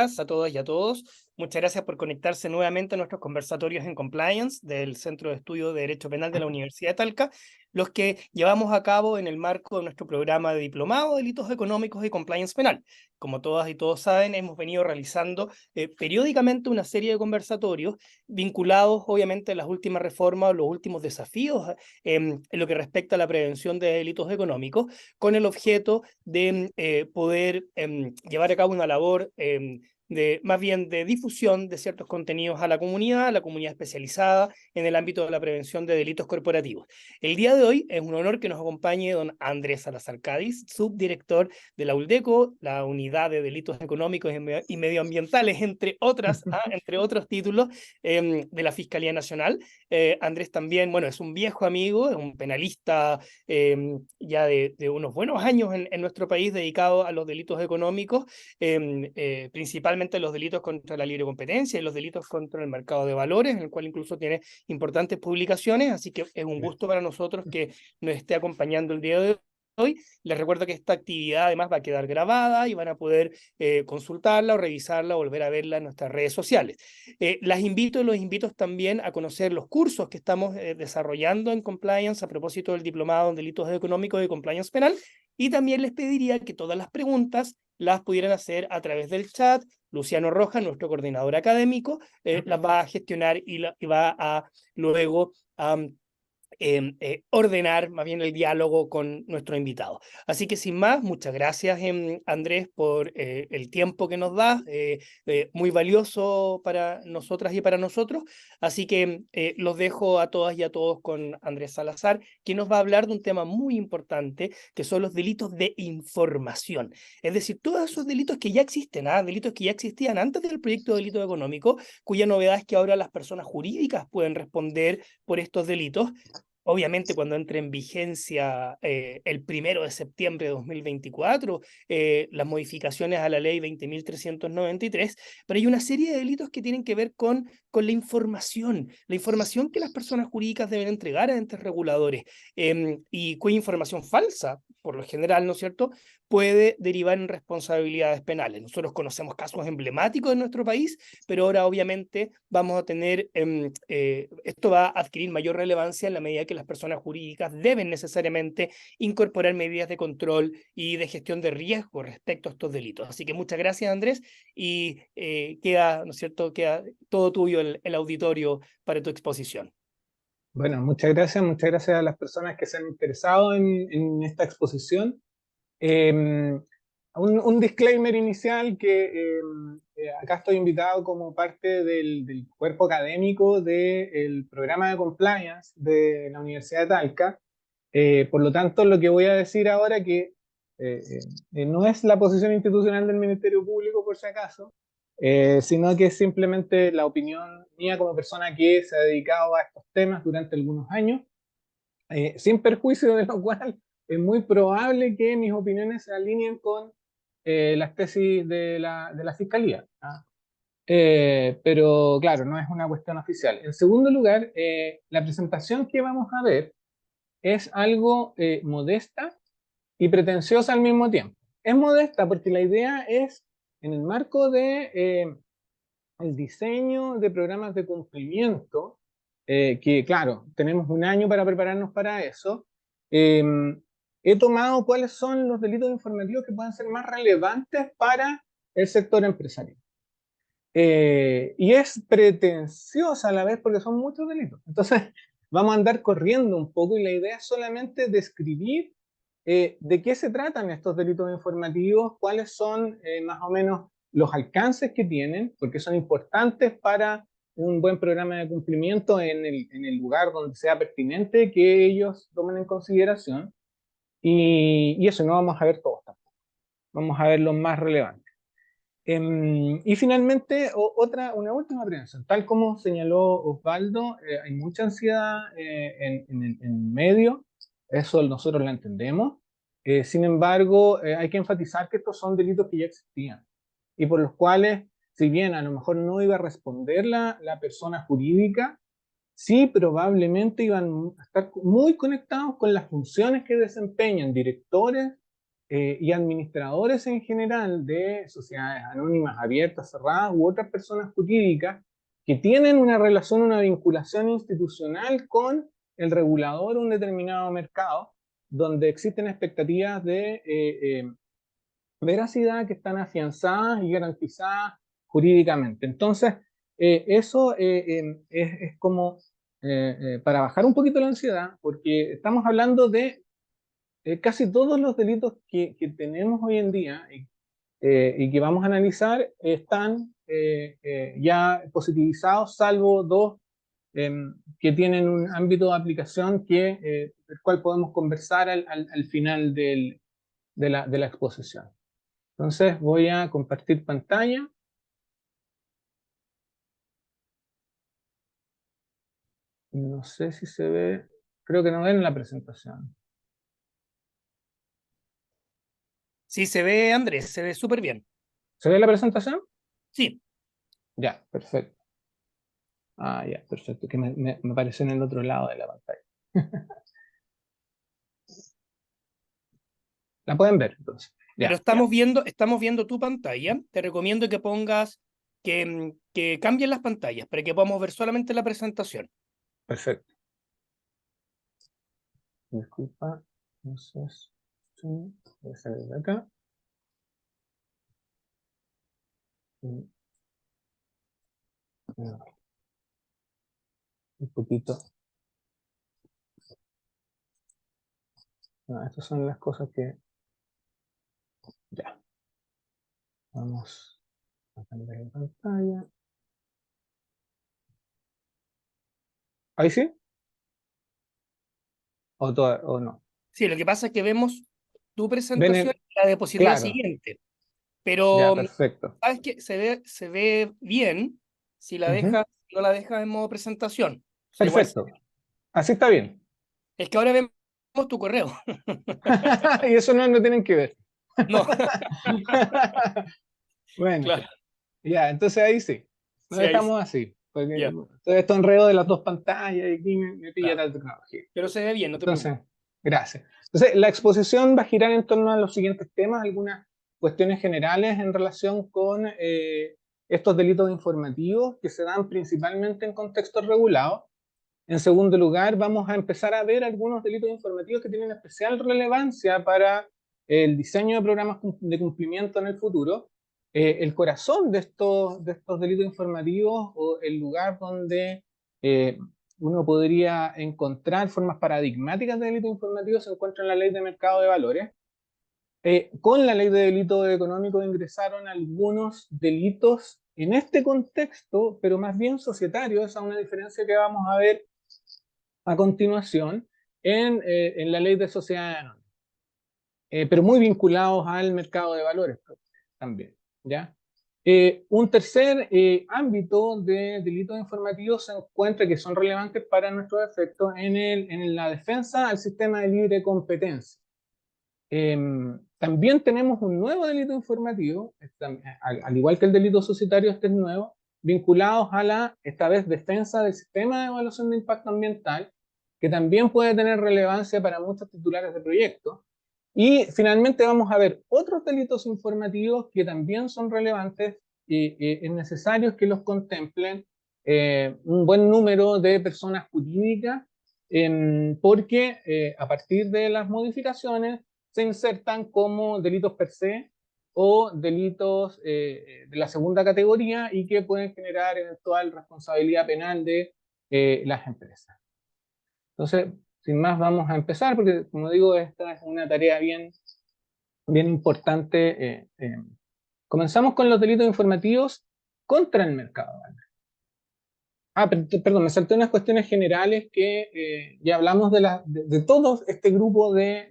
A todas y a todos. Muchas gracias por conectarse nuevamente a nuestros conversatorios en Compliance del Centro de Estudio de Derecho Penal de la Universidad de Talca, los que llevamos a cabo en el marco de nuestro programa de diplomado de delitos económicos y compliance penal. Como todas y todos saben, hemos venido realizando periódicamente una serie de conversatorios vinculados obviamente a las últimas reformas, los últimos desafíos en lo que respecta a la prevención de delitos económicos, con el objeto de poder llevar a cabo una labor más bien de difusión de ciertos contenidos a la comunidad especializada en el ámbito de la prevención de delitos corporativos. El día de hoy es un honor que nos acompañe don Andrés Salazar Cádiz, subdirector de la ULDECO, la Unidad de Delitos Económicos y Medioambientales, entre otros títulos de la Fiscalía Nacional. Andrés también, bueno, es un viejo amigo, es un penalista ya de unos buenos años en nuestro país dedicado a los delitos económicos, principalmente los delitos contra la libre competencia y los delitos contra el mercado de valores, en el cual incluso tiene importantes publicaciones, así que es un gusto para nosotros que nos esté acompañando el día de hoy. Les recuerdo que esta actividad además va a quedar grabada y van a poder consultarla o revisarla o volver a verla en nuestras redes sociales. Los invito también a conocer los cursos que estamos desarrollando en Compliance a propósito del diplomado en delitos económicos y compliance penal, y también les pediría que todas las preguntas las pudieran hacer a través del chat. Luciano Rojas, nuestro coordinador académico, las va a gestionar y va a luego ordenar más bien el diálogo con nuestro invitado. Así que sin más, muchas gracias Andrés por el tiempo que nos da, muy valioso para nosotras y para nosotros. Así que los dejo a todas y a todos con Andrés Salazar, que nos va a hablar de un tema muy importante, que son los delitos de información. Es decir, todos esos delitos que ya existen, delitos que ya existían antes del proyecto de delito económico, cuya novedad es que ahora las personas jurídicas pueden responder por estos delitos. Obviamente, cuando entre en vigencia el 1 de septiembre de 2024, las modificaciones a la ley 20.393, pero hay una serie de delitos que tienen que ver con la información que las personas jurídicas deben entregar a entes reguladores, y cuya información falsa, por lo general, ¿no es cierto?, puede derivar en responsabilidades penales. Nosotros conocemos casos emblemáticos en nuestro país, pero ahora obviamente vamos a tener, esto va a adquirir mayor relevancia en la medida que las personas jurídicas deben necesariamente incorporar medidas de control y de gestión de riesgo respecto a estos delitos. Así que muchas gracias, Andrés, y queda, ¿no es cierto?, queda todo tuyo el auditorio para tu exposición. Bueno, muchas gracias a las personas que se han interesado en esta exposición. Un disclaimer inicial acá estoy invitado como parte del cuerpo académico del programa de compliance de la Universidad de Talca. Por lo tanto, lo que voy a decir ahora no es la posición institucional del Ministerio Público, por si acaso, sino que es simplemente la opinión mía como persona que se ha dedicado a estos temas durante algunos años, sin perjuicio de lo cual es muy probable que mis opiniones se alineen con las tesis de la Fiscalía. Pero claro, no es una cuestión oficial. En segundo lugar, la presentación que vamos a ver es algo modesta y pretenciosa al mismo tiempo. Es modesta porque la idea es, en el marco de el diseño de programas de cumplimiento, que claro, tenemos un año para prepararnos para eso, eh, he tomado cuáles son los delitos informativos que pueden ser más relevantes para el sector empresarial. Y es pretenciosa a la vez porque son muchos delitos. Entonces, vamos a andar corriendo un poco y la idea es solamente describir de qué se tratan estos delitos informativos, cuáles son más o menos los alcances que tienen, porque son importantes para un buen programa de cumplimiento en el lugar donde sea pertinente que ellos tomen en consideración. Y eso no vamos a ver todos tampoco. Vamos a ver los más relevantes. Y finalmente, una última prevención. Tal como señaló Osvaldo, hay mucha ansiedad en medio, eso nosotros lo entendemos. Sin embargo, hay que enfatizar que estos son delitos que ya existían y por los cuales, si bien a lo mejor no iba a responder la persona jurídica, sí probablemente iban a estar muy conectados con las funciones que desempeñan directores y administradores en general de sociedades anónimas, abiertas, cerradas, u otras personas jurídicas que tienen una relación, una vinculación institucional con el regulador de un determinado mercado, donde existen expectativas de veracidad que están afianzadas y garantizadas jurídicamente. Entonces, eso es como para bajar un poquito la ansiedad, porque estamos hablando de casi todos los delitos que tenemos hoy en día y que vamos a analizar están ya positivizados, salvo dos que tienen un ámbito de aplicación del cual podemos conversar al final de la exposición. Entonces voy a compartir pantalla. No sé si se ve, creo que no ven la presentación. Sí, se ve, Andrés, se ve súper bien. ¿Se ve la presentación? Sí, Ya, perfecto. Ah, ya, perfecto, que me apareció en el otro lado de la pantalla. La pueden ver, entonces. pero Ya, estamos viendo tu pantalla. Te recomiendo que pongas, que cambien las pantallas para que podamos ver solamente la presentación. perfecto. Disculpa, entonces, sí, voy a salir de acá. Un poquito. No, estas son las cosas que ya. Vamos a cambiar la pantalla. ¿Ahí sí? ¿O no? Sí, lo que pasa es que vemos tu Ven presentación el, y la diapositiva claro, siguiente, ya, pero perfecto. sabes que se ve bien si la Ujú. dejas, no la dejas en modo presentación. O sea, igual, Perfecto. Así está bien. es que ahora vemos tu correo. Y eso no tienen que ver. No, Bueno, claro, ya, entonces ahí sí. Lo sí, ahí sí, dejamos así. Porque ya. todo esto enredo de las dos pantallas y aquí me pilla Claro. la tecnología. Pero se ve bien, no te preocupes. Entonces, gracias. Entonces, la exposición va a girar en torno a los siguientes temas, algunas cuestiones generales en relación con estos delitos informativos que se dan principalmente en contextos regulados. En segundo lugar, vamos a empezar a ver algunos delitos informativos que tienen especial relevancia para el diseño de programas de cumplimiento en el futuro. El corazón de estos delitos informativos o el lugar donde eh, uno podría encontrar formas paradigmáticas de delitos informativos se encuentra en la Ley de Mercado de Valores. Con la Ley de Delito Económico ingresaron algunos delitos en este contexto, pero más bien societarios, esa es una diferencia que vamos a ver a continuación en la ley de sociedades anónimas, pero muy vinculados al mercado de valores también, ¿ya? Un tercer ámbito de delitos informativos se encuentra que son relevantes para nuestros efectos en la defensa al sistema de libre competencia. También tenemos un nuevo delito informativo, al igual que el delito societario, este es nuevo, vinculados a la, esta vez, defensa del sistema de evaluación de impacto ambiental, que también puede tener relevancia para muchos titulares de proyectos. Y finalmente vamos a ver otros delitos informativos que también son relevantes y es necesario que los contemplen un buen número de personas jurídicas, porque a partir de las modificaciones se insertan como delitos per se o delitos de la segunda categoría y que pueden generar eventual responsabilidad penal de las empresas. Entonces, sin más, vamos a empezar porque, como digo, esta es una tarea bien importante. Comenzamos con los delitos informativos contra el mercado. Perdón, me salté unas cuestiones generales que ya hablamos de todo este grupo que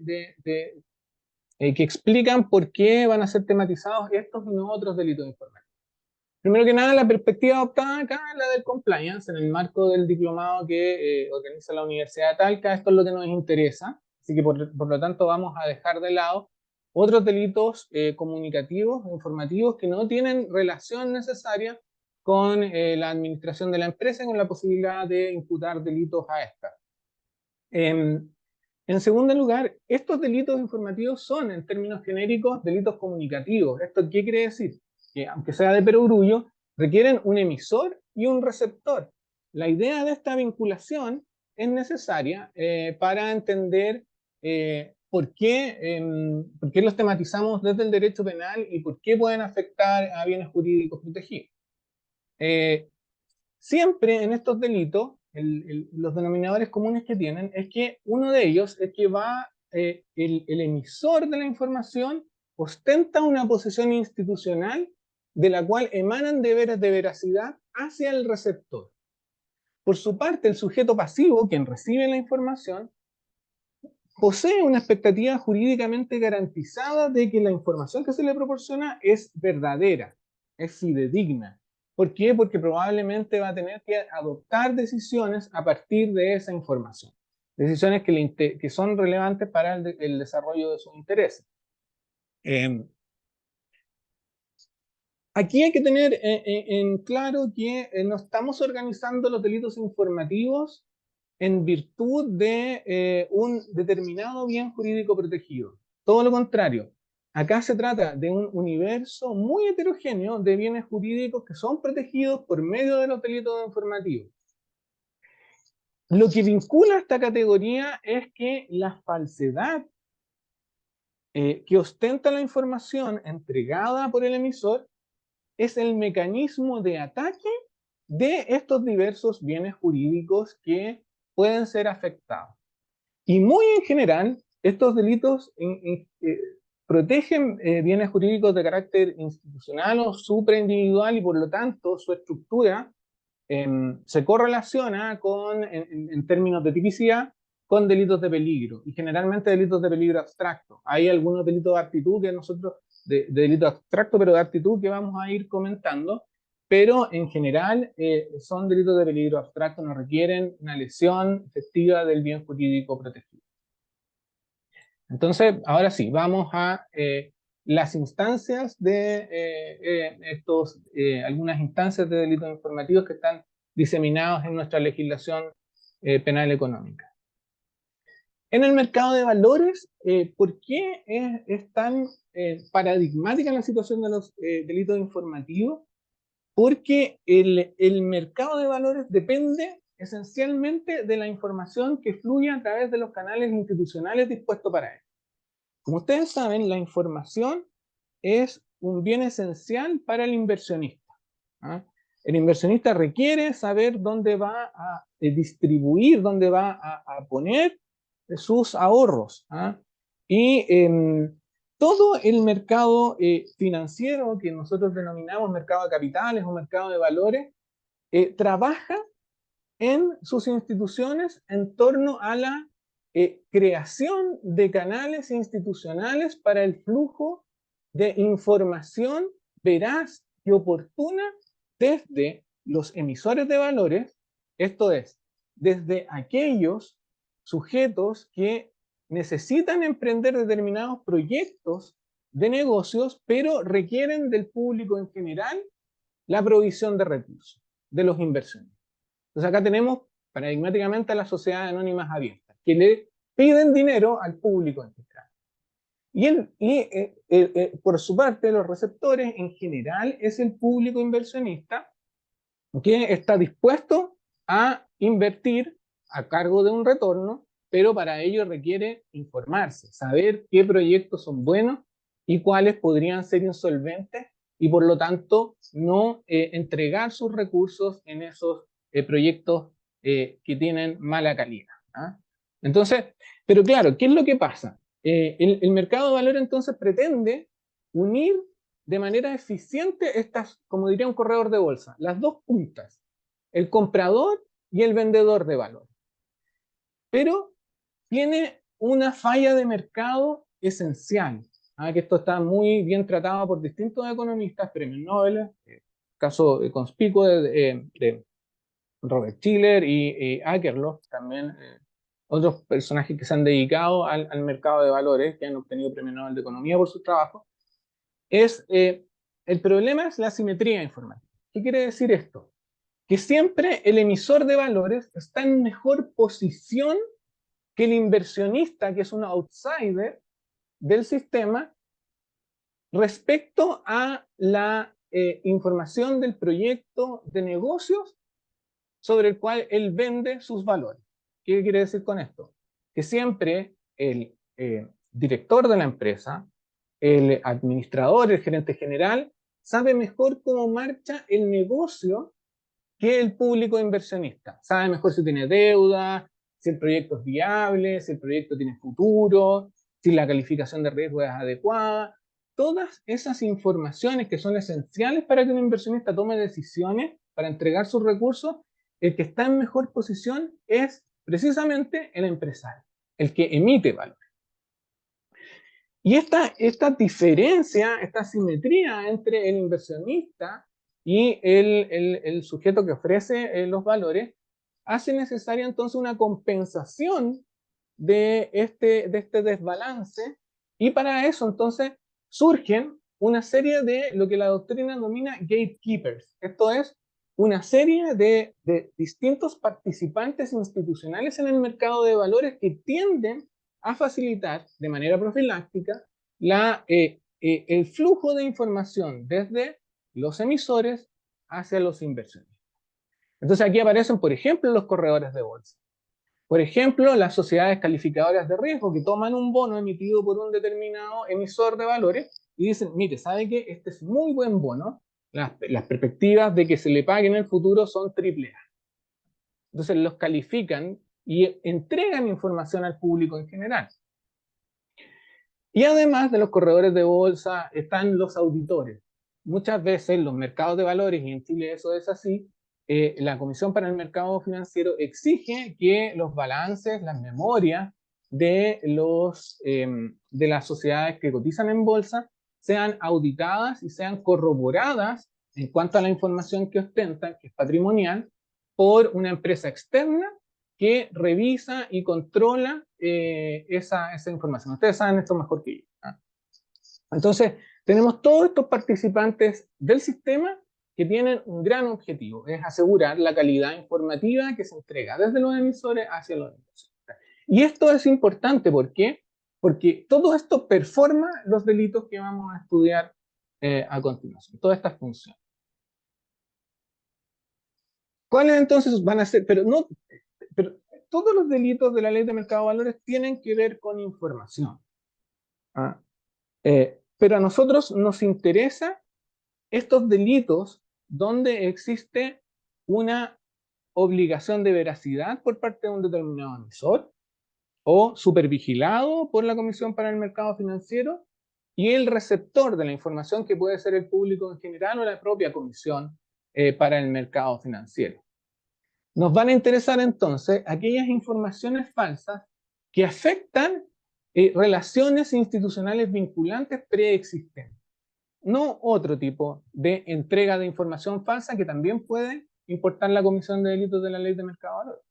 explican por qué van a ser tematizados estos y no otros delitos informáticos. Primero que nada, la perspectiva adoptada acá es la del compliance, en el marco del diplomado que organiza la Universidad de Talca. Esto es lo que nos interesa, así que por lo tanto vamos a dejar de lado otros delitos comunicativos, informativos, que no tienen relación necesaria con la administración de la empresa y con la posibilidad de imputar delitos a esta. En segundo lugar, estos delitos informativos son, en términos genéricos, delitos comunicativos. ¿Esto qué quiere decir? Que, aunque sea de perogrullo, requieren un emisor y un receptor. La idea de esta vinculación es necesaria para entender por qué los tematizamos desde el derecho penal y por qué pueden afectar a bienes jurídicos protegidos. Siempre en estos delitos, los denominadores comunes que tienen es que uno de ellos es que el emisor de la información ostenta una posición institucional de la cual emanan deberes de veracidad hacia el receptor. Por su parte, el sujeto pasivo, quien recibe la información, posee una expectativa jurídicamente garantizada de que la información que se le proporciona es verdadera, es fidedigna. ¿Por qué? Porque probablemente va a tener que adoptar decisiones a partir de esa información. Decisiones que son relevantes para el desarrollo de sus intereses. Aquí hay que tener en claro que no estamos organizando los delitos informativos en virtud de un determinado bien jurídico protegido. Todo lo contrario. Acá se trata de un universo muy heterogéneo de bienes jurídicos que son protegidos por medio de los delitos informativos. Lo que vincula a esta categoría es que la falsedad que ostenta la información entregada por el emisor es el mecanismo de ataque de estos diversos bienes jurídicos que pueden ser afectados. Y muy en general, estos delitos protegen bienes jurídicos de carácter institucional o supraindividual y por lo tanto su estructura se correlaciona en términos de tipicidad con delitos de peligro y generalmente delitos de peligro abstracto. Hay algunos delitos de aptitud que nosotros, de delito abstracto pero de aptitud que vamos a ir comentando, pero en general son delitos de peligro abstracto, no requieren una lesión efectiva del bien jurídico protegido. Entonces, ahora sí, vamos a las instancias de algunas instancias de delitos informativos que están diseminados en nuestra legislación penal económica. En el mercado de valores, ¿por qué es tan paradigmática la situación de los delitos informativos? Porque el mercado de valores depende esencialmente de la información que fluye a través de los canales institucionales dispuestos para él. Como ustedes saben, la información es un bien esencial para el inversionista. ¿Ah? El inversionista requiere saber dónde va a distribuir, dónde va a poner sus ahorros. ¿Ah? Y todo el mercado financiero, que nosotros denominamos mercado de capitales o mercado de valores, trabaja en sus instituciones en torno a la creación de canales institucionales para el flujo de información veraz y oportuna desde los emisores de valores, esto es, desde aquellos sujetos que necesitan emprender determinados proyectos de negocios, pero requieren del público en general la provisión de recursos, de los inversionistas. Entonces acá tenemos paradigmáticamente a las sociedades anónimas abiertas, que le piden dinero al público en general. Por su parte, los receptores en general es el público inversionista que está dispuesto a invertir a cargo de un retorno, pero para ello requiere informarse, saber qué proyectos son buenos y cuáles podrían ser insolventes y por lo tanto no entregar sus recursos en esos proyectos que tienen mala calidad. ¿Ah? Entonces, pero claro, ¿qué es lo que pasa? El mercado de valor entonces pretende unir de manera eficiente estas, como diría un corredor de bolsa, las dos puntas, el comprador y el vendedor de valor. Pero tiene una falla de mercado esencial, que esto está muy bien tratado por distintos economistas, premios Nobel, caso conspicuo de Robert Shiller y Akerlof, también otros personajes que se han dedicado al mercado de valores, que han obtenido premio Nobel de Economía por su trabajo. El problema es la asimetría informativa. ¿Qué quiere decir esto? Que siempre el emisor de valores está en mejor posición que el inversionista, que es un outsider del sistema, respecto a la información del proyecto de negocios sobre el cual él vende sus valores. ¿Qué quiere decir con esto? Que siempre el director de la empresa, el administrador, el gerente general, sabe mejor cómo marcha el negocio que el público inversionista. Sabe mejor si tiene deuda, si el proyecto es viable, si el proyecto tiene futuro, si la calificación de riesgo es adecuada. Todas esas informaciones que son esenciales para que un inversionista tome decisiones para entregar sus recursos, el que está en mejor posición es precisamente el empresario, el que emite valor. Y esta diferencia, esta simetría entre el inversionista y el sujeto que ofrece los valores, hace necesaria entonces una compensación de este desbalance, y para eso entonces surgen una serie de lo que la doctrina denomina gatekeepers. Esto es una serie de distintos participantes institucionales en el mercado de valores que tienden a facilitar de manera profiláctica el flujo de información desde los emisores hacia los inversionistas. Entonces aquí aparecen, por ejemplo, los corredores de bolsa. Por ejemplo, las sociedades calificadoras de riesgo que toman un bono emitido por un determinado emisor de valores y dicen, mire, ¿sabe qué? Este es muy buen bono. Las perspectivas de que se le pague en el futuro son AAA. Entonces los califican y entregan información al público en general. Y además de los corredores de bolsa están los auditores. Muchas veces los mercados de valores, y en Chile eso es así, la Comisión para el Mercado Financiero exige que los balances, las memorias de las sociedades que cotizan en bolsa sean auditadas y sean corroboradas en cuanto a la información que ostentan, que es patrimonial, por una empresa externa que revisa y controla esa información. Ustedes saben esto mejor que yo, ¿eh? Entonces, tenemos todos estos participantes del sistema que tienen un gran objetivo, es asegurar la calidad informativa que se entrega desde los emisores hacia los inversionistas. Y esto es importante, ¿por qué? Porque todo esto performa los delitos que vamos a estudiar a continuación, todas estas funciones. ¿Cuáles entonces van a ser? Pero todos los delitos de la ley de mercado de valores tienen que ver con información. ¿Ah? Pero a nosotros nos interesa estos delitos donde existe una obligación de veracidad por parte de un determinado emisor o supervigilado por la Comisión para el Mercado Financiero y el receptor de la información, que puede ser el público en general o la propia Comisión para el Mercado Financiero. Nos van a interesar entonces aquellas informaciones falsas que afectan relaciones institucionales vinculantes preexistentes. No otro tipo de entrega de información falsa que también puede importar la comisión de delitos de la ley de mercado de valores.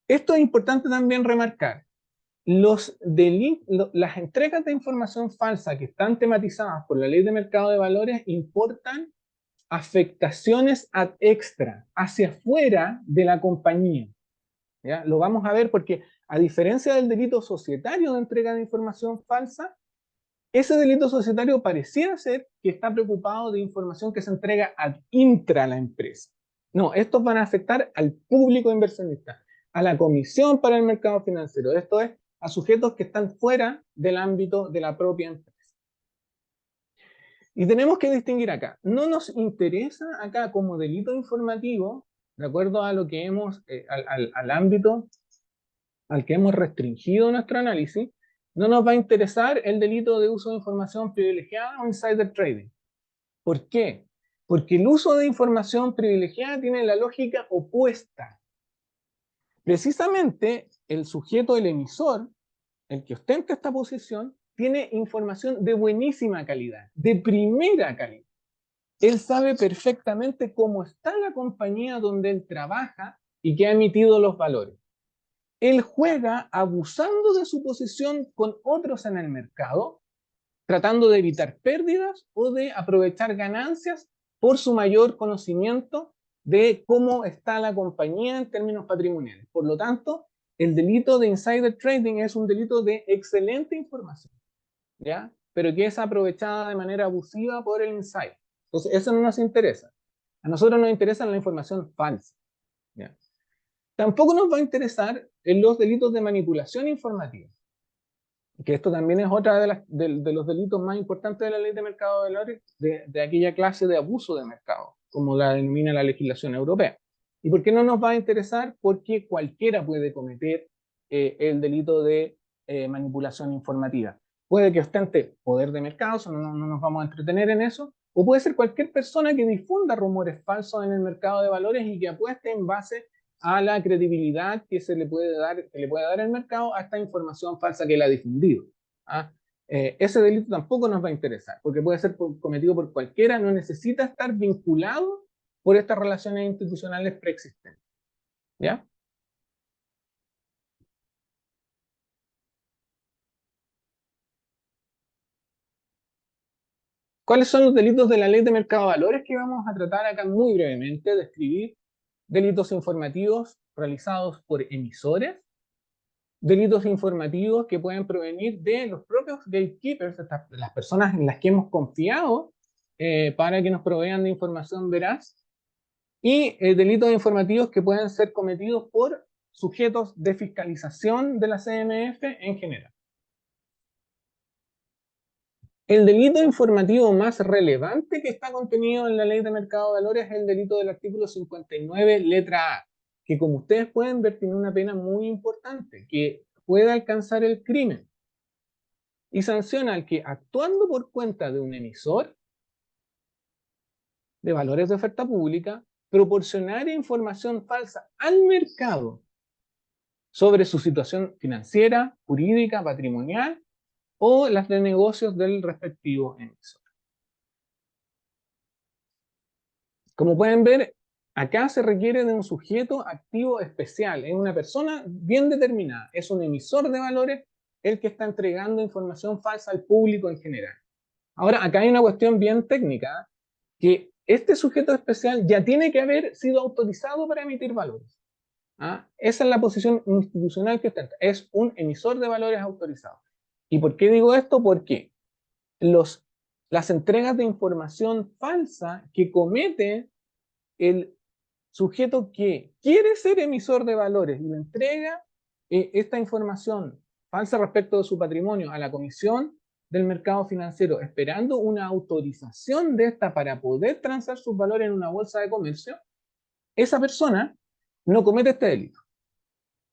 Esto es importante también remarcar. Las entregas de información falsa que están tematizadas por la ley de mercado de valores importan afectaciones ad extra, hacia afuera de la compañía. ¿Ya? Lo vamos a ver porque, a diferencia del delito societario de entrega de información falsa, ese delito societario pareciera ser que está preocupado de información que se entrega ad intra a la empresa. No, estos van a afectar al público inversionista, a la Comisión para el Mercado Financiero. Esto es, a sujetos que están fuera del ámbito de la propia empresa. Y tenemos que distinguir acá. No nos interesa acá como delito informativo, de acuerdo a lo que hemos, al ámbito al que hemos restringido nuestro análisis, no nos va a interesar el delito de uso de información privilegiada o insider trading. ¿Por qué? Porque el uso de información privilegiada tiene la lógica opuesta. Precisamente el sujeto, el emisor, el que ostenta esta posición, tiene información de buenísima calidad, de primera calidad. Él sabe perfectamente cómo está la compañía donde él trabaja y que ha emitido los valores. Él juega abusando de su posición con otros en el mercado, tratando de evitar pérdidas o de aprovechar ganancias por su mayor conocimiento de cómo está la compañía en términos patrimoniales. Por lo tanto, el delito de insider trading es un delito de excelente información, ¿ya? Pero que es aprovechada de manera abusiva por el insider. Entonces, eso no nos interesa. A nosotros nos interesa la información falsa, ¿ya? Tampoco nos va a interesar en los delitos de manipulación informativa, que esto también es otra de los delitos más importantes de la ley de mercado de valores, de aquella clase de abuso de mercado, como la denomina la legislación europea. ¿Y por qué no nos va a interesar? Porque cualquiera puede cometer el delito de manipulación informativa. Puede que ostente poder de mercado, no nos vamos a entretener en eso, o puede ser cualquier persona que difunda rumores falsos en el mercado de valores y que apueste en base a la credibilidad que le puede dar el mercado a esta información falsa que él ha difundido. ¿Ah? Ese delito tampoco nos va a interesar, porque puede ser cometido por cualquiera, no necesita estar vinculado por estas relaciones institucionales preexistentes. ¿Ya? ¿Cuáles son los delitos de la ley de mercado de valores que vamos a tratar acá muy brevemente? Describir delitos informativos realizados por emisores, delitos informativos que pueden provenir de los propios gatekeepers, las personas en las que hemos confiado para que nos provean de información veraz, y delitos informativos que pueden ser cometidos por sujetos de fiscalización de la CMF en general. El delito informativo más relevante que está contenido en la ley de mercado de valores es el delito del artículo 59, letra A, que como ustedes pueden ver tiene una pena muy importante, que puede alcanzar el crimen, y sanciona al que, actuando por cuenta de un emisor de valores de oferta pública, proporcionara información falsa al mercado sobre su situación financiera, jurídica, patrimonial o las de negocios del respectivo emisor. Como pueden ver, acá se requiere de un sujeto activo especial, es una persona bien determinada, es un emisor de valores el que está entregando información falsa al público en general. Ahora, acá hay una cuestión bien técnica, que este sujeto especial ya tiene que haber sido autorizado para emitir valores. ¿Ah? Esa es la posición institucional que ostenta, es un emisor de valores autorizado. ¿Y por qué digo esto? Porque las entregas de información falsa que comete el sujeto que quiere ser emisor de valores y le entrega esta información falsa respecto de su patrimonio a la Comisión del Mercado Financiero, esperando una autorización de esta para poder transar sus valores en una bolsa de comercio, esa persona no comete este delito.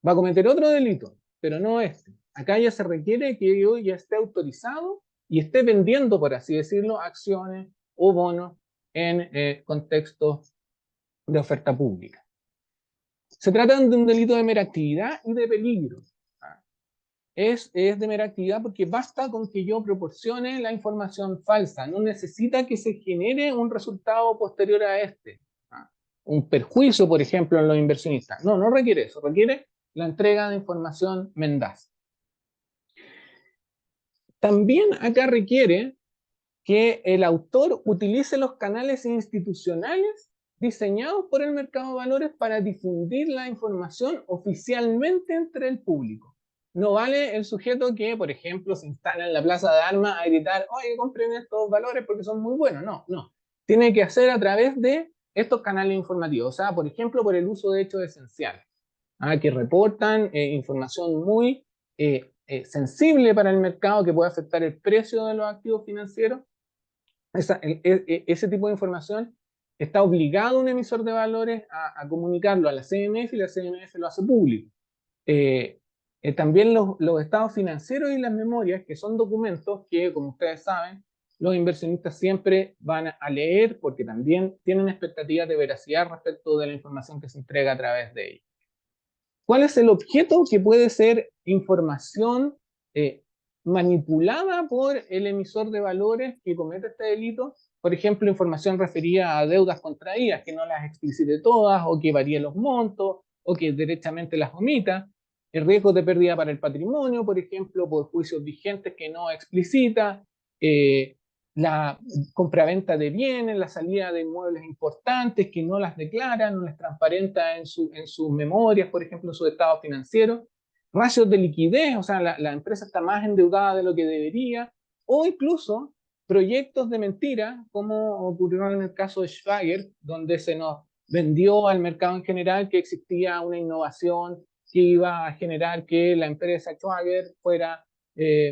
Va a cometer otro delito, pero no este. Acá ya se requiere que yo ya esté autorizado y esté vendiendo, por así decirlo, acciones o bonos en contextos de oferta pública. Se trata de un delito de mera actividad y de peligro. Es de mera actividad porque basta con que yo proporcione la información falsa, no necesita que se genere un resultado posterior a este. Un perjuicio, por ejemplo, en los inversionistas. No, no requiere eso, requiere la entrega de información mendaz. También acá requiere que el autor utilice los canales institucionales diseñados por el mercado de valores para difundir la información oficialmente entre el público. No vale el sujeto que, por ejemplo, se instala en la plaza de armas a gritar, oye, compren estos valores porque son muy buenos. No, no. Tiene que hacer a través de estos canales informativos. O sea, por ejemplo, por el uso de hechos esenciales, que reportan información muy sensible para el mercado que puede afectar el precio de los activos financieros. Ese tipo de información está obligado un emisor de valores a comunicarlo a la CMF y la CMF lo hace público. También los estados financieros y las memorias, que son documentos que, como ustedes saben, los inversionistas siempre van a leer porque también tienen expectativas de veracidad respecto de la información que se entrega a través de ellos. ¿Cuál es el objeto? Que puede ser información manipulada por el emisor de valores que comete este delito. Por ejemplo, información referida a deudas contraídas, que no las explicite todas, o que varíe los montos, o que derechamente las omita. El riesgo de pérdida para el patrimonio, por ejemplo, por juicios vigentes que no explicita. La compraventa de bienes, la salida de inmuebles importantes que no las declara, no las transparenta en sus memorias, por ejemplo, en su estado financiero. ratios de liquidez, o sea, la empresa está más endeudada de lo que debería, o incluso proyectos de mentira, como ocurrió en el caso de Schwager, donde se nos vendió al mercado en general que existía una innovación que iba a generar que la empresa Schwager fuera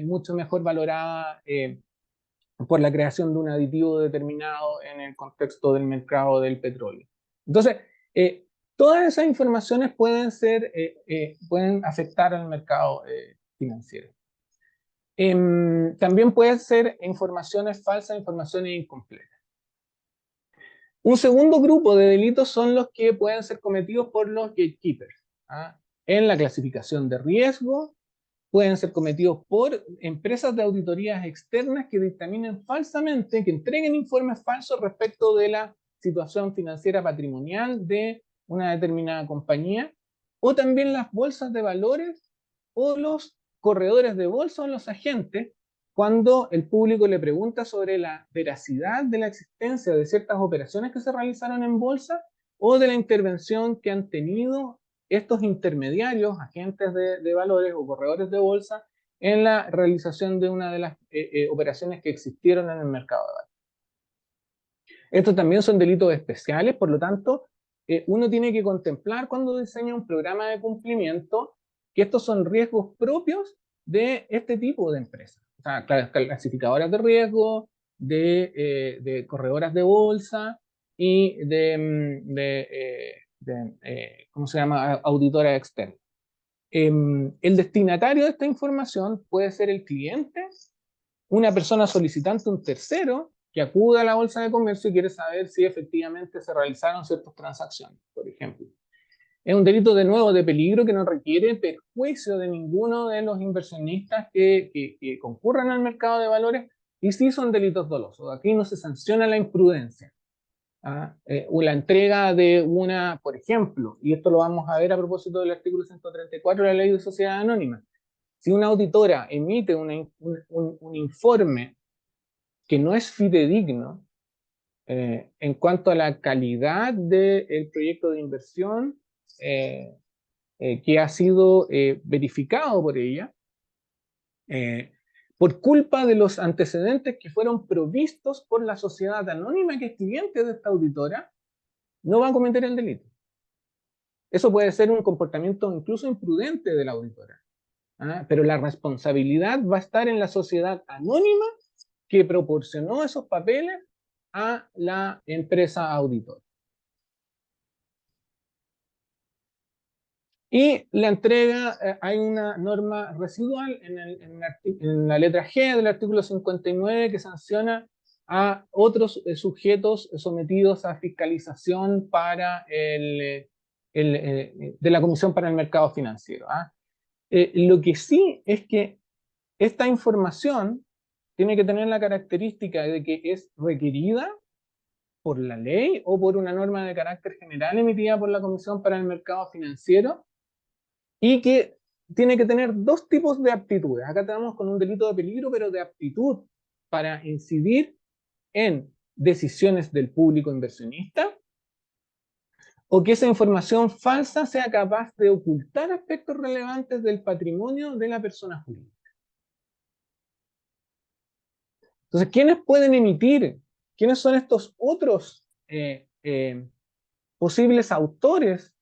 mucho mejor valorada por la creación de un aditivo determinado en el contexto del mercado del petróleo. Entonces, todas esas informaciones pueden afectar al mercado financiero. También pueden ser informaciones falsas, informaciones incompletas. Un segundo grupo de delitos son los que pueden ser cometidos por los gatekeepers, ¿ah? En la clasificación de riesgo, pueden ser cometidos por empresas de auditorías externas que dictaminen falsamente, que entreguen informes falsos respecto de la situación financiera patrimonial de una determinada compañía, o también las bolsas de valores o los corredores de bolsa o los agentes, cuando el público le pregunta sobre la veracidad de la existencia de ciertas operaciones que se realizaron en bolsa o de la intervención que han tenido estos intermediarios, agentes de valores o corredores de bolsa, en la realización de una de las operaciones que existieron en el mercado de valores. Estos también son delitos especiales, por lo tanto, uno tiene que contemplar cuando diseña un programa de cumplimiento que estos son riesgos propios de este tipo de empresas. O sea, clasificadoras de riesgo, de corredoras de bolsa y ¿cómo se llama? Auditoras externas. El destinatario de esta información puede ser el cliente, una persona solicitante, un tercero, que acude a la bolsa de comercio y quiere saber si efectivamente se realizaron ciertas transacciones, por ejemplo. Es un delito de nuevo de peligro que no requiere perjuicio de ninguno de los inversionistas que concurran al mercado de valores, y sí son delitos dolosos. Aquí no se sanciona la imprudencia. O la entrega de una, por ejemplo, y esto lo vamos a ver a propósito del artículo 134 de la Ley de Sociedades Anónimas. Si una auditora emite un informe que no es fidedigno en cuanto a la calidad del proyecto de inversión que ha sido verificado por ella, por culpa de los antecedentes que fueron provistos por la sociedad anónima que es cliente de esta auditora, no va a cometer el delito. Eso puede ser un comportamiento incluso imprudente de la auditora, pero la responsabilidad va a estar en la sociedad anónima que proporcionó esos papeles a la empresa auditora. Y la entrega, hay una norma residual en la letra G del artículo 59 que sanciona a otros sujetos sometidos a fiscalización de la Comisión para el Mercado Financiero. Lo que sí es que esta información tiene que tener la característica de que es requerida por la ley o por una norma de carácter general emitida por la Comisión para el Mercado Financiero, y que tiene que tener dos tipos de aptitudes. Acá tenemos con un delito de peligro, pero de aptitud para incidir en decisiones del público inversionista, o que esa información falsa sea capaz de ocultar aspectos relevantes del patrimonio de la persona jurídica. Entonces, ¿quiénes pueden emitir? ¿Quiénes son estos otros posibles autores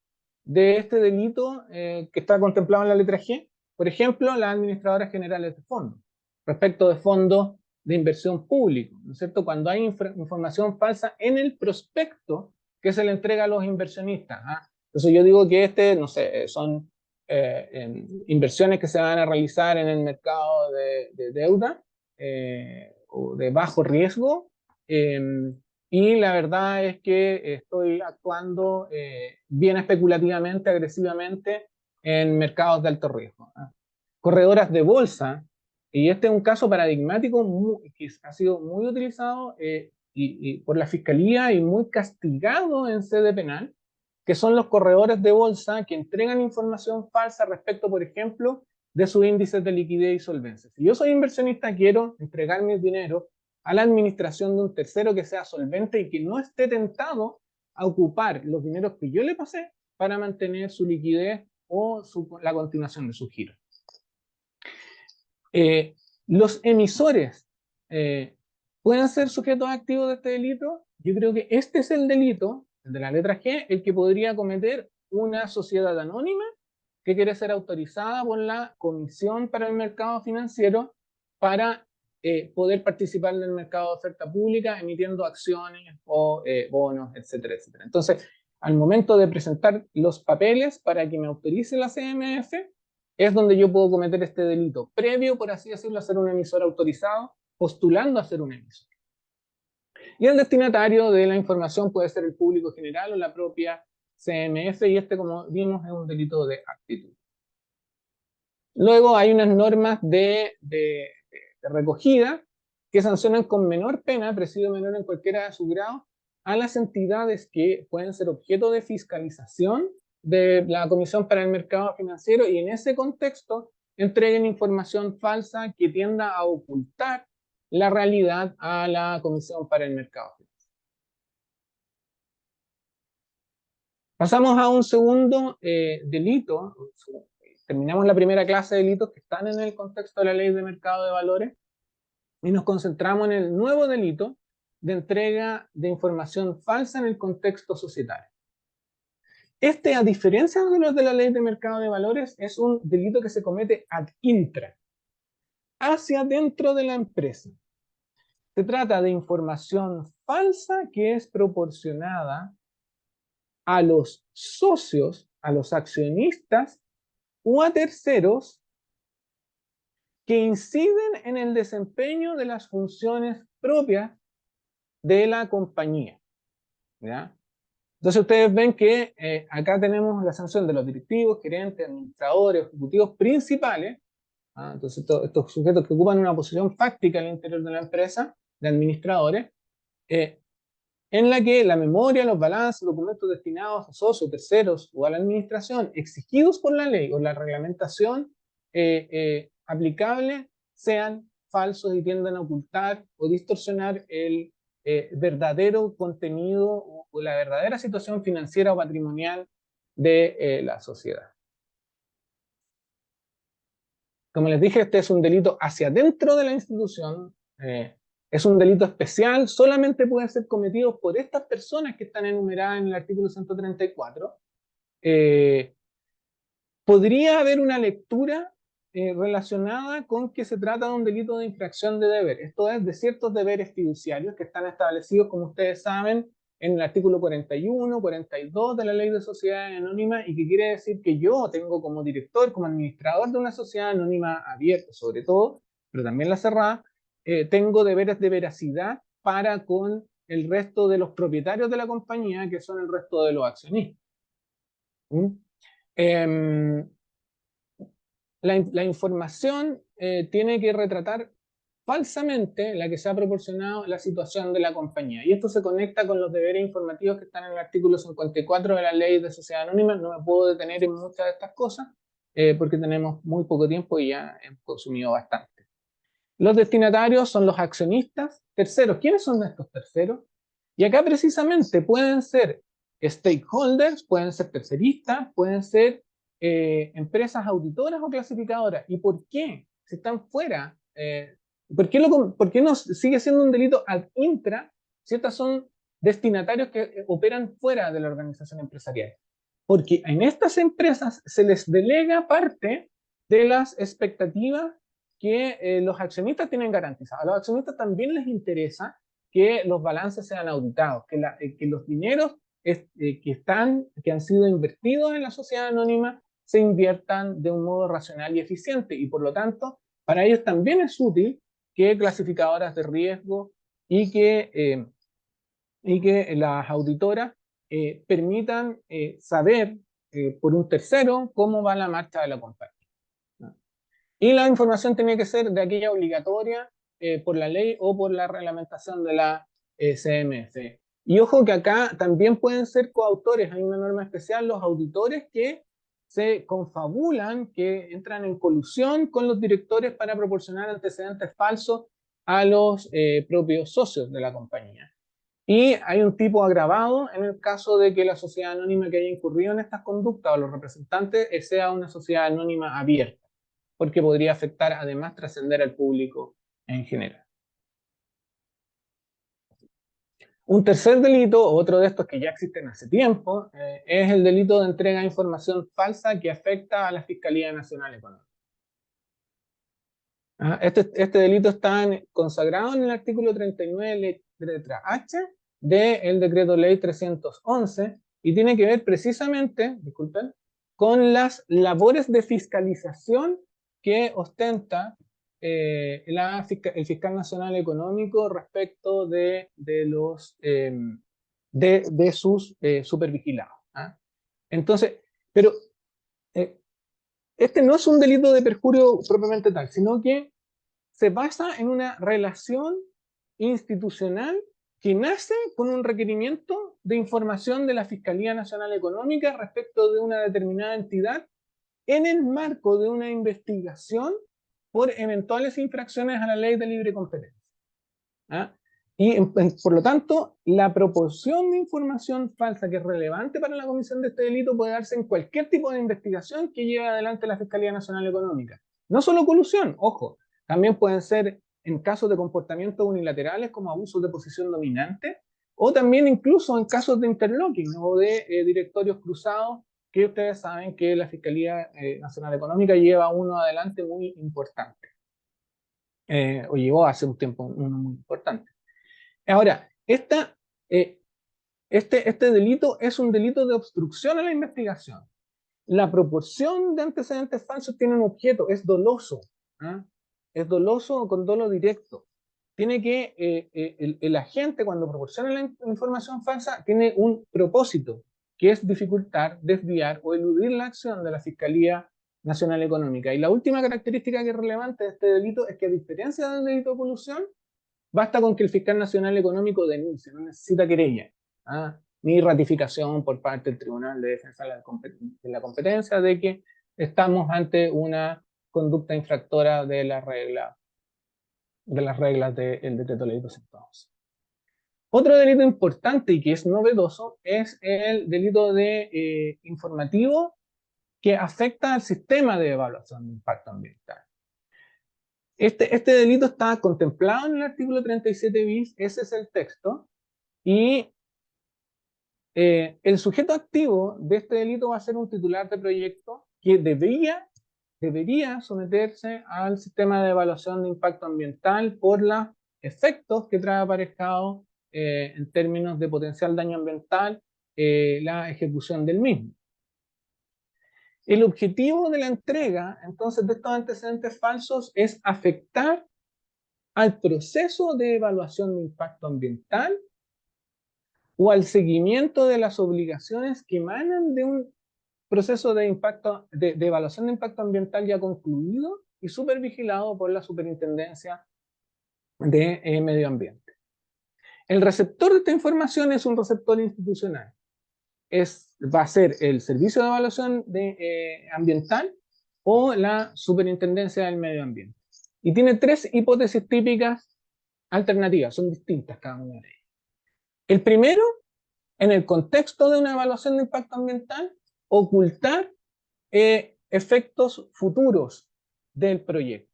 de este delito que está contemplado en la letra G? Por ejemplo, las administradoras generales de fondos, respecto de fondos de inversión público, ¿no es cierto? Cuando hay información falsa en el prospecto que se le entrega a los inversionistas. Entonces yo digo que no sé, son inversiones que se van a realizar en el mercado de deuda o de bajo riesgo, y la verdad es que estoy actuando bien especulativamente, agresivamente en mercados de alto riesgo. Corredoras de bolsa, y este es un caso paradigmático que ha sido muy utilizado y por la Fiscalía y muy castigado en sede penal, que son los corredores de bolsa que entregan información falsa respecto, por ejemplo, de sus índices de liquidez y solvencia. Si yo soy inversionista, quiero entregar mi dinero a la administración de un tercero que sea solvente y que no esté tentado a ocupar los dineros que yo le pasé para mantener su liquidez o la continuación de su giro. Los emisores pueden ser sujetos activos de este delito. Yo creo que este es el delito, el de la letra G, el que podría cometer una sociedad anónima que quiere ser autorizada por la Comisión para el Mercado Financiero para poder participar en el mercado de oferta pública emitiendo acciones o bonos, etcétera, etcétera. Entonces, al momento de presentar los papeles para que me autorice la CMF, es donde yo puedo cometer este delito, previo, por así decirlo, a ser un emisor autorizado, postulando a ser un emisor. Y el destinatario de la información puede ser el público general o la propia CMF, y este, como vimos, es un delito de actitud. Luego hay unas normas de recogida que sancionan con menor pena, presidio menor en cualquiera de sus grados, a las entidades que pueden ser objeto de fiscalización de la Comisión para el Mercado Financiero, y en ese contexto entreguen información falsa que tienda a ocultar la realidad a la Comisión para el Mercado Financiero. Pasamos a un segundo delito. Terminamos la primera clase de delitos que están en el contexto de la Ley de Mercado de Valores y nos concentramos en el nuevo delito de entrega de información falsa en el contexto societario. Este, a diferencia de los de la Ley de Mercado de Valores, es un delito que se comete ad intra, hacia dentro de la empresa. Se trata de información falsa que es proporcionada a los socios, a los accionistas o a terceros que inciden en el desempeño de las funciones propias de la compañía. ¿Ya? Entonces ustedes ven que acá tenemos la sanción de los directivos, gerentes, administradores, ejecutivos principales. Entonces estos sujetos que ocupan una posición fáctica al interior de la empresa, de administradores, en la que la memoria, los balances, documentos destinados a socios, terceros o a la administración, exigidos por la ley o la reglamentación aplicable, sean falsos y tiendan a ocultar o distorsionar el verdadero contenido o la verdadera situación financiera o patrimonial de la sociedad. Como les dije, este es un delito hacia dentro de la institución. Es un delito especial, solamente puede ser cometido por estas personas que están enumeradas en el artículo 134. Podría haber una lectura relacionada con que se trata de un delito de infracción de deber, esto es, de ciertos deberes fiduciarios que están establecidos, como ustedes saben, en el artículo 41, 42 de la Ley de Sociedades Anónimas, y que quiere decir que yo tengo como director, como administrador de una sociedad anónima abierta, sobre todo, pero también la cerrada, tengo deberes de veracidad para con el resto de los propietarios de la compañía, que son el resto de los accionistas. La información tiene que retratar falsamente la que se ha proporcionado la situación de la compañía. Y esto se conecta con los deberes informativos que están en el artículo 54 de la Ley de Sociedad Anónima. No me puedo detener en muchas de estas cosas porque tenemos muy poco tiempo y ya hemos consumido bastante. Los destinatarios son los accionistas. Terceros, ¿quiénes son estos terceros? Y acá precisamente pueden ser stakeholders, pueden ser terceristas, pueden ser empresas auditoras o clasificadoras. ¿Y por qué? Si están fuera, ¿por qué no sigue siendo un delito ad intra si estos son destinatarios que operan fuera de la organización empresarial? Porque en estas empresas se les delega parte de las expectativas que los accionistas tienen garantizadas. A los accionistas también les interesa que los balances sean auditados, que los dineros que han sido invertidos en la sociedad anónima se inviertan de un modo racional y eficiente, y por lo tanto para ellos también es útil que clasificadoras de riesgo y que las auditoras permitan saber por un tercero cómo va la marcha de la compañía. Y la información tiene que ser de aquella obligatoria por la ley o por la reglamentación de la CMF. Y ojo que acá también pueden ser coautores, hay una norma especial, los auditores que se confabulan, que entran en colusión con los directores para proporcionar antecedentes falsos a los propios socios de la compañía. Y hay un tipo agravado en el caso de que la sociedad anónima que haya incurrido en estas conductas o los representantes sea una sociedad anónima abierta, porque podría afectar, además, trascender al público en general. Un tercer delito, otro de estos que ya existen hace tiempo, es el delito de entrega de información falsa que afecta a la Fiscalía Nacional Económica. Este delito está consagrado en el artículo 39, letra H, del decreto ley 311, y tiene que ver precisamente, disculpen, con las labores de fiscalización que ostenta el fiscal nacional económico respecto de sus supervigilados. Entonces, pero este no es un delito de perjurio propiamente tal, sino que se basa en una relación institucional que nace con un requerimiento de información de la Fiscalía Nacional Económica respecto de una determinada entidad en el marco de una investigación por eventuales infracciones a la ley de libre competencia. ¿Ah? Y por lo tanto, la proporción de información falsa que es relevante para la comisión de este delito puede darse en cualquier tipo de investigación que lleve adelante la Fiscalía Nacional Económica. No solo colusión, ojo, también pueden ser en casos de comportamientos unilaterales como abusos de posición dominante, o también incluso en casos de interlocking o de directorios cruzados, que ustedes saben que la Fiscalía Nacional Económica lleva uno adelante muy importante. O llevó hace un tiempo uno muy importante. Ahora, este delito es un delito de obstrucción a la investigación. La proporción de antecedentes falsos tiene un objeto, es doloso. Es doloso con dolo directo. Tiene que, el agente cuando proporciona la información falsa tiene un propósito, que es dificultar, desviar o eludir la acción de la Fiscalía Nacional Económica. Y la última característica que es relevante de este delito es que, a diferencia del delito de colusión, basta con que el fiscal nacional económico denuncie, no necesita querella, ni ratificación por parte del Tribunal de Defensa de la Competencia de que estamos ante una conducta infractora de las reglas del decreto ley 211. Otro delito importante y que es novedoso es el delito de informativo que afecta al sistema de evaluación de impacto ambiental. Este delito está contemplado en el artículo 37 bis, ese es el texto, y el sujeto activo de este delito va a ser un titular de proyecto que debería someterse al sistema de evaluación de impacto ambiental por los efectos que trae aparejado en términos de potencial daño ambiental la ejecución del mismo. El objetivo de la entrega, entonces, de estos antecedentes falsos es afectar al proceso de evaluación de impacto ambiental o al seguimiento de las obligaciones que emanan de un proceso de evaluación de impacto ambiental ya concluido y supervigilado por la Superintendencia de Medio Ambiente. El receptor de esta información es un receptor institucional. Va a ser el Servicio de Evaluación Ambiental o la Superintendencia del Medio Ambiente. Y tiene tres hipótesis típicas alternativas, son distintas cada una de ellas. El primero, en el contexto de una evaluación de impacto ambiental, ocultar efectos futuros del proyecto.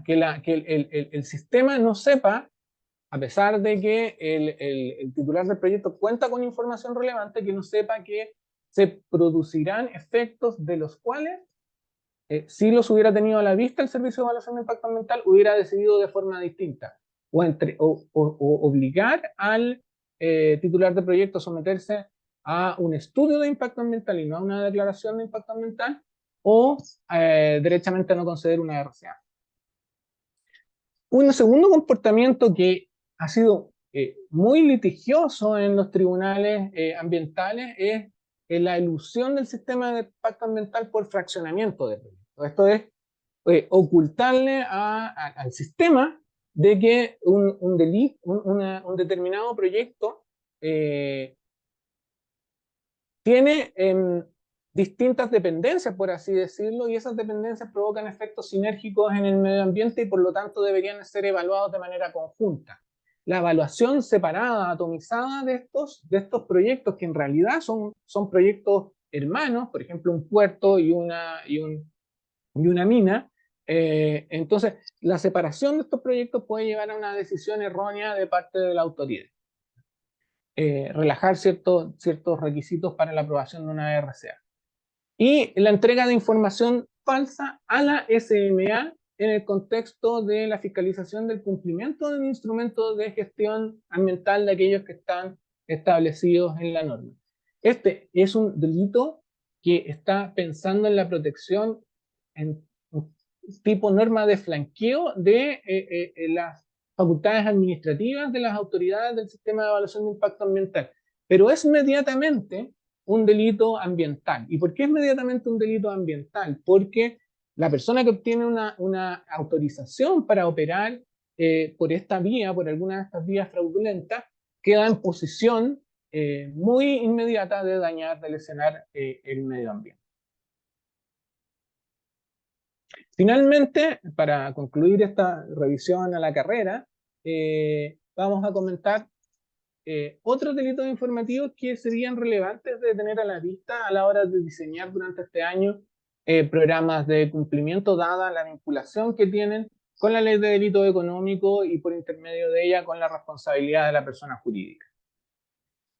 Que el sistema no sepa, a pesar de que el titular del proyecto cuenta con información relevante, que no sepa que se producirán efectos de los cuales, si los hubiera tenido a la vista el Servicio de Evaluación de Impacto Ambiental, hubiera decidido de forma distinta. O obligar al titular de proyecto a someterse a un estudio de impacto ambiental y no a una declaración de impacto ambiental, o derechamente no conceder una RCA. Un segundo comportamiento que ha sido muy litigioso en los tribunales ambientales es la elusión del sistema de impacto ambiental por fraccionamiento de proyectos. Esto es ocultarle al sistema de que un determinado proyecto tiene distintas dependencias, por así decirlo, y esas dependencias provocan efectos sinérgicos en el medio ambiente y por lo tanto deberían ser evaluados de manera conjunta. la evaluación separada, atomizada de estos proyectos que en realidad son proyectos hermanos, por ejemplo, un puerto y una mina. Entonces, la separación de estos proyectos puede llevar a una decisión errónea de parte de la autoridad. Relajar ciertos requisitos para la aprobación de una RCA. Y la entrega de información falsa a la SMA en el contexto de la fiscalización del cumplimiento de un instrumento de gestión ambiental de aquellos que están establecidos en la norma. Este es un delito que está pensando en la protección en tipo norma de flanqueo de las facultades administrativas de las autoridades del sistema de evaluación de impacto ambiental, pero es mediatamente un delito ambiental. ¿Y por qué es mediatamente un delito ambiental? Porque la persona que obtiene una autorización para operar por esta vía, por alguna de estas vías fraudulentas, queda en posición muy inmediata de dañar, de lesionar el medio ambiente. Finalmente, para concluir esta revisión a la carrera, vamos a comentar otros delitos informativos que serían relevantes de tener a la vista a la hora de diseñar durante este año programas de cumplimiento, dada la vinculación que tienen con la ley de delito económico y por intermedio de ella con la responsabilidad de la persona jurídica.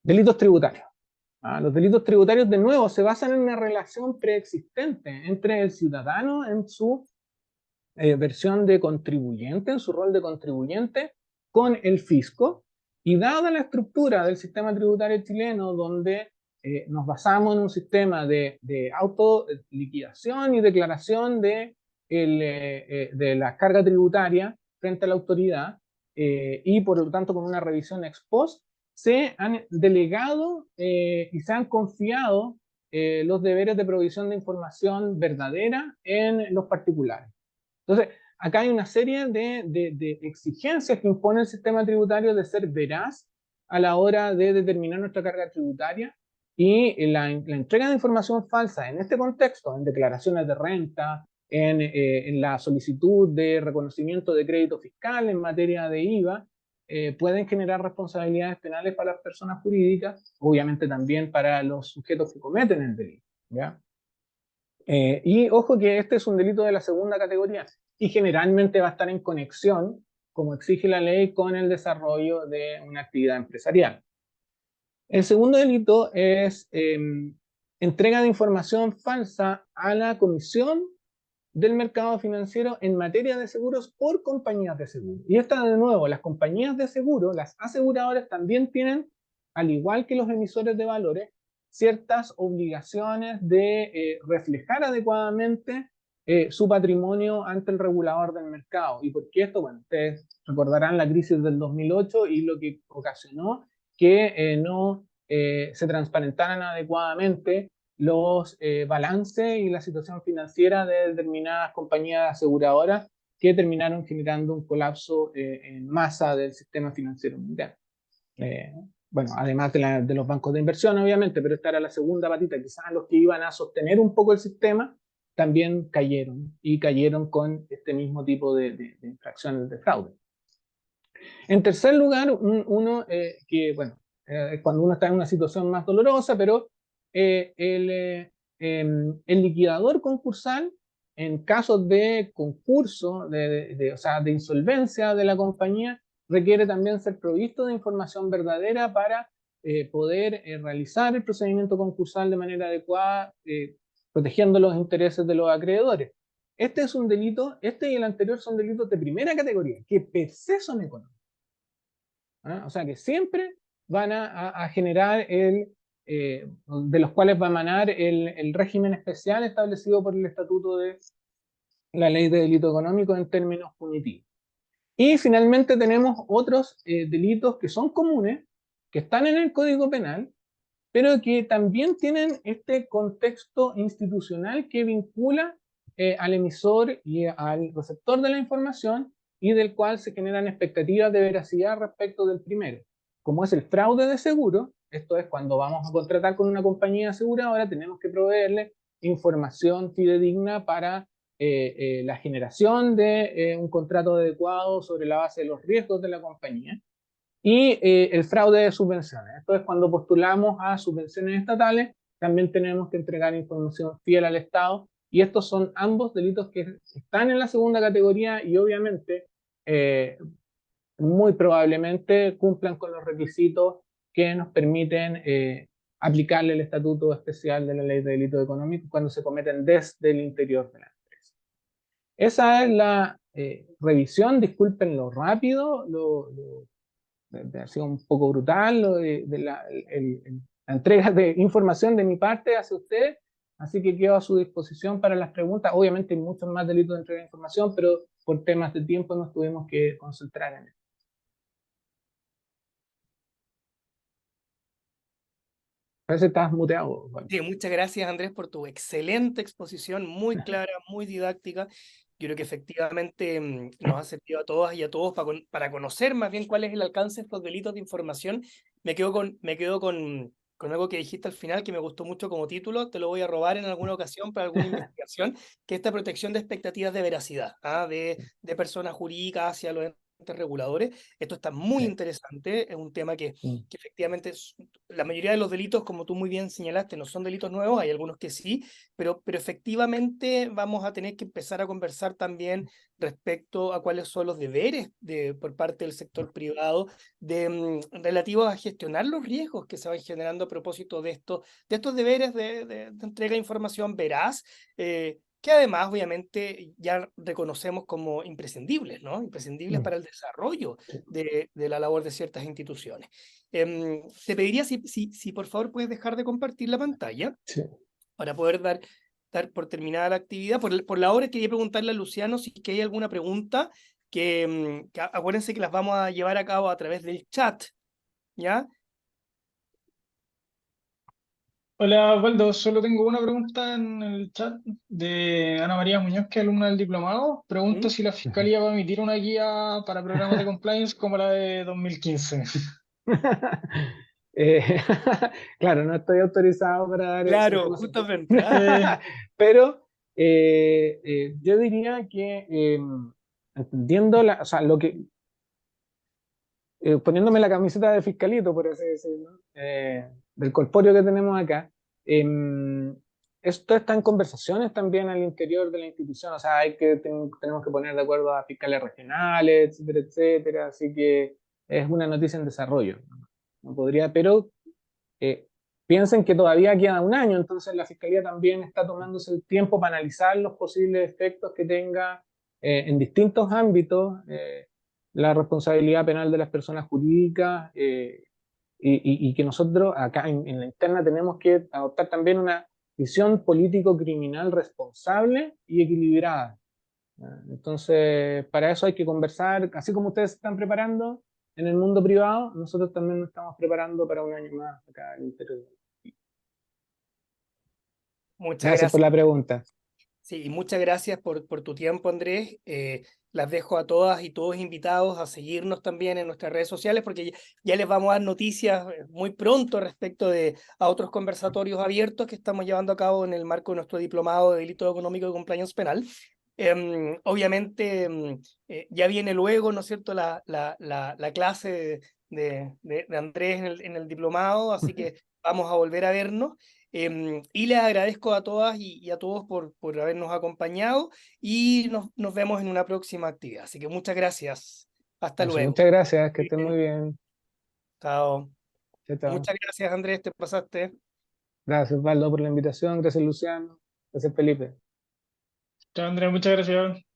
Delitos tributarios. Los delitos tributarios, de nuevo, se basan en una relación preexistente entre el ciudadano en su versión de contribuyente, en su rol de contribuyente, con el fisco, y dada la estructura del sistema tributario chileno, donde nos basamos en un sistema de autoliquidación y declaración de la carga tributaria frente a la autoridad, y por lo tanto con una revisión ex post, se han delegado y se han confiado los deberes de provisión de información verdadera en los particulares. Entonces, acá hay una serie de exigencias que impone el sistema tributario de ser veraz a la hora de determinar nuestra carga tributaria, y la entrega de información falsa en este contexto, en declaraciones de renta, en la solicitud de reconocimiento de crédito fiscal en materia de IVA, pueden generar responsabilidades penales para las personas jurídicas, obviamente también para los sujetos que cometen el delito, ¿ya? Y ojo que este es un delito de la segunda categoría y generalmente va a estar en conexión, como exige la ley, con el desarrollo de una actividad empresarial. El segundo delito es entrega de información falsa a la Comisión del Mercado Financiero en materia de seguros por compañías de seguro. Y esta, de nuevo, las compañías de seguro, las aseguradoras, también tienen, al igual que los emisores de valores, ciertas obligaciones de reflejar adecuadamente su patrimonio ante el regulador del mercado. ¿Y por qué esto? Bueno, ustedes recordarán la crisis del 2008 y lo que ocasionó que no se transparentaran adecuadamente los balances y la situación financiera de determinadas compañías aseguradoras, que terminaron generando un colapso en masa del sistema financiero mundial. Bueno, además de los bancos de inversión, obviamente, pero esta era la segunda patita. Quizás los que iban a sostener un poco el sistema también cayeron, y cayeron con este mismo tipo de infracciones de fraude. En tercer lugar, uno que, bueno, cuando uno está en una situación más dolorosa, pero el liquidador concursal, en casos de concurso, o sea, de insolvencia de la compañía, requiere también ser provisto de información verdadera para poder realizar el procedimiento concursal de manera adecuada, protegiendo los intereses de los acreedores. Este es un delito, este y el anterior son delitos de primera categoría, que per se son económicos. O sea que siempre van a generar de los cuales va a emanar el régimen especial establecido por el Estatuto de la Ley de Delito Económico en términos punitivos. Y finalmente tenemos otros delitos que son comunes, que están en el Código Penal, pero que también tienen este contexto institucional que vincula al emisor y al receptor de la información, y del cual se generan expectativas de veracidad respecto del primero, como es el fraude de seguro. Esto es cuando vamos a contratar con una compañía aseguradora, tenemos que proveerle información fidedigna para la generación de un contrato adecuado sobre la base de los riesgos de la compañía. y el fraude de subvenciones. Esto es cuando postulamos a subvenciones estatales, también tenemos que entregar información fiel al Estado, y estos son ambos delitos que están en la segunda categoría y obviamente muy probablemente cumplan con los requisitos que nos permiten aplicarle el estatuto especial de la ley de delito económico cuando se cometen desde el interior de la empresa. Esa es la revisión, disculpen lo rápido, ha sido un poco brutal la entrega de información de mi parte hacia ustedes, así que quedo a su disposición para las preguntas. Obviamente hay muchos más delitos de entrega de información, pero por temas de tiempo nos tuvimos que concentrar en eso. Parece que estás muteado, Juan. Sí, muchas gracias, Andrés, por tu excelente exposición, muy clara, muy didáctica. Yo creo que efectivamente nos ha servido a todas y a todos para conocer más bien cuál es el alcance de estos delitos de información. Me quedo con algo que dijiste al final que me gustó mucho como título, te lo voy a robar en alguna ocasión para alguna investigación, que es esta protección de expectativas de veracidad, de personas jurídicas hacia los entes reguladores. Esto está muy Sí. interesante, es un tema que Mm. efectivamente la mayoría de los delitos, como tú muy bien señalaste, no son delitos nuevos, hay algunos que sí, pero efectivamente vamos a tener que empezar a conversar también respecto a cuáles son los deberes por parte del sector privado relativos a gestionar los riesgos que se van generando a propósito de estos deberes de entrega de información veraz, que además obviamente ya reconocemos como imprescindibles, ¿no? Imprescindibles Mm. para el desarrollo Sí. de la labor de ciertas instituciones. Te pediría si por favor puedes dejar de compartir la pantalla Sí. para poder dar por terminada la actividad. Por la hora quería preguntarle a Luciano si es que hay alguna pregunta que acuérdense que las vamos a llevar a cabo a través del chat, ¿ya? Hola, Waldo, solo tengo una pregunta en el chat de Ana María Muñoz, que es alumna del diplomado. Pregunta ¿Mm? si la Fiscalía va a emitir una guía para programas de compliance como la de 2015. Eh, claro, no estoy autorizado para dar esa Claro, información. justamente. Pero yo diría que entendiendo o sea, poniéndome la camiseta de fiscalito, por así decirlo, del corpóreo que tenemos acá, esto está en conversaciones también al interior de la institución, o sea, tenemos que poner de acuerdo a fiscales regionales, etcétera, etcétera, así que es una noticia en desarrollo. No podría, pero eh, piensen que todavía queda un año, entonces la Fiscalía también está tomándose el tiempo para analizar los posibles efectos que tenga en distintos ámbitos la responsabilidad penal de las personas jurídicas y que nosotros acá en la interna tenemos que adoptar también una visión político-criminal responsable y equilibrada. Entonces, para eso hay que conversar, así como ustedes se están preparando en el mundo privado, nosotros también nos estamos preparando para un año más acá en el interior. Muchas Gracias por gracias. la pregunta. Sí, y muchas gracias por tu tiempo, Andrés. Las dejo a todas y todos invitados a seguirnos también en nuestras redes sociales porque ya les vamos a dar noticias muy pronto respecto a otros conversatorios abiertos que estamos llevando a cabo en el marco de nuestro diplomado de Delito Económico y Compliance Penal. Obviamente ya viene luego, ¿no es cierto?, la clase de Andrés en el diplomado, así que vamos a volver a vernos. Y les agradezco a todas y a todos por habernos acompañado y nos vemos en una próxima actividad. Así que muchas gracias. Hasta Eso, luego. muchas gracias, que estén muy Bien, bien. chao. Chao, chao. Muchas gracias, Andrés, te pasaste. Gracias, Osvaldo, por la invitación. Gracias, Luciano. Gracias, Felipe. Chao, Andrea, muchas gracias.